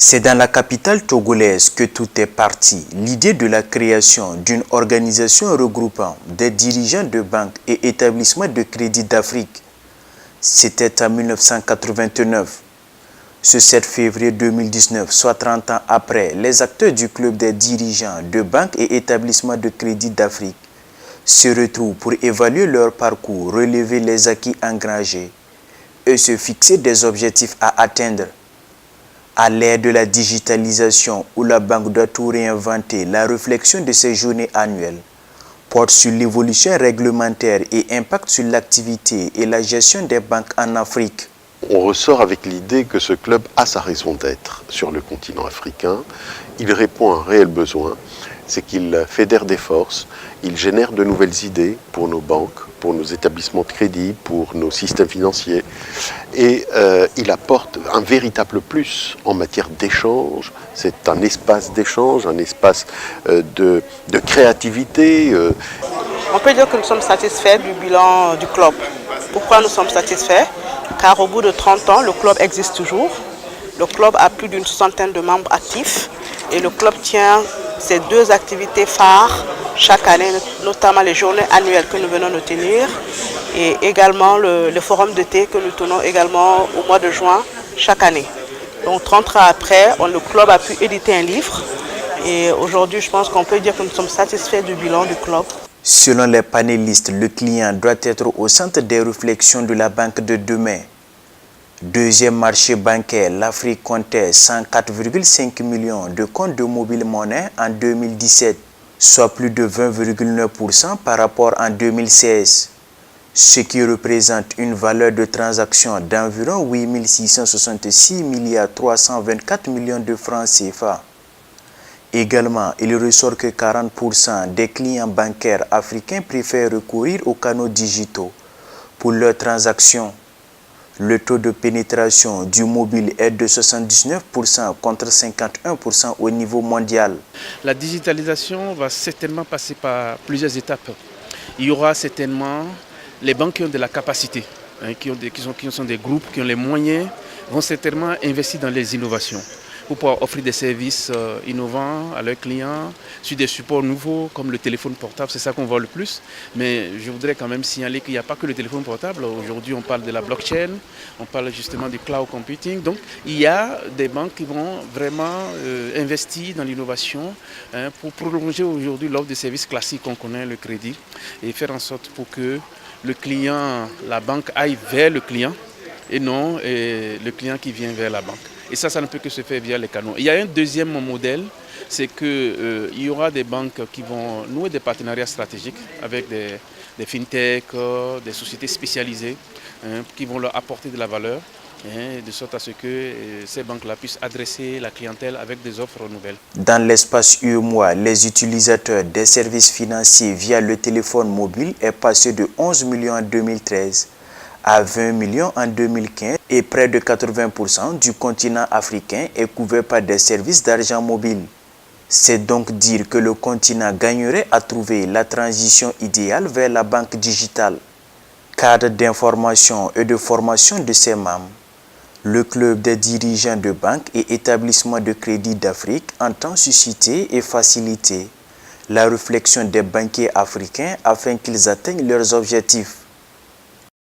C'est dans la capitale togolaise que tout est parti. L'idée de la création d'une organisation regroupant des dirigeants de banques et établissements de crédit d'Afrique. C'était en 1989. Ce 7 février 2019, soit 30 ans après, les acteurs du club des dirigeants de banques et établissements de crédit d'Afrique se retrouvent pour évaluer leur parcours, relever les acquis engrangés et se fixer des objectifs à atteindre. À l'ère de la digitalisation où la banque doit tout réinventer, la réflexion de ces journées annuelles porte sur l'évolution réglementaire et impact sur l'activité et la gestion des banques en Afrique. On ressort avec l'idée que ce club a sa raison d'être sur le continent africain. Il répond à un réel besoin, c'est qu'il fédère des forces, il génère de nouvelles idées pour nos banques, pour nos établissements de crédit, pour nos systèmes financiers. Et il apporte un véritable plus en matière d'échange. C'est un espace d'échange, un espace de créativité. On peut dire que nous sommes satisfaits du bilan du club. Pourquoi nous sommes satisfaits? Car au bout de 30 ans, le club existe toujours. Le club a plus d'une soixantaine de membres actifs et le club tient ses deux activités phares chaque année, notamment les journées annuelles que nous venons de tenir et également le forum d'été que nous tenons également au mois de juin chaque année. Donc 30 ans après, le club a pu éditer un livre et aujourd'hui je pense qu'on peut dire que nous sommes satisfaits du bilan du club. Selon les panélistes, le client doit être au centre des réflexions de la banque de demain. Deuxième marché bancaire, l'Afrique comptait 104,5 millions de comptes de mobile monnaie en 2017, soit plus de 20,9% par rapport en 2016, ce qui représente une valeur de transaction d'environ 8 666 milliards 324 millions de francs CFA. Également, il ressort que 40% des clients bancaires africains préfèrent recourir aux canaux digitaux pour leurs transactions. Le taux de pénétration du mobile est de 79% contre 51% au niveau mondial. La digitalisation va certainement passer par plusieurs étapes. Il y aura certainement les banques qui ont de la capacité, qui sont des groupes, qui ont les moyens, vont certainement investir dans les innovations pour pouvoir offrir des services innovants à leurs clients sur des supports nouveaux comme le téléphone portable, c'est ça qu'on voit le plus. Mais je voudrais quand même signaler qu'il n'y a pas que le téléphone portable. Aujourd'hui, on parle de la blockchain, on parle justement du cloud computing. Donc, il y a des banques qui vont vraiment investir dans l'innovation pour prolonger aujourd'hui l'offre de services classiques qu'on connaît, le crédit, et faire en sorte pour que le client, la banque aille vers le client et non le client qui vient vers la banque. Et ça ne peut que se faire via les canaux. Il y a un deuxième modèle, c'est qu'il y aura des banques qui vont nouer des partenariats stratégiques avec des fintechs, des sociétés spécialisées qui vont leur apporter de la valeur, de sorte à ce que ces banques-là puissent adresser la clientèle avec des offres nouvelles. Dans l'espace UEMOA, les utilisateurs des services financiers via le téléphone mobile est passé de 11 millions en 2013 à 20 millions en 2015 et près de 80% du continent africain est couvert par des services d'argent mobile. C'est donc dire que le continent gagnerait à trouver la transition idéale vers la banque digitale. Cadre d'information et de formation de ses membres, le club des dirigeants de banques et établissements de crédit d'Afrique entend susciter et faciliter la réflexion des banquiers africains afin qu'ils atteignent leurs objectifs.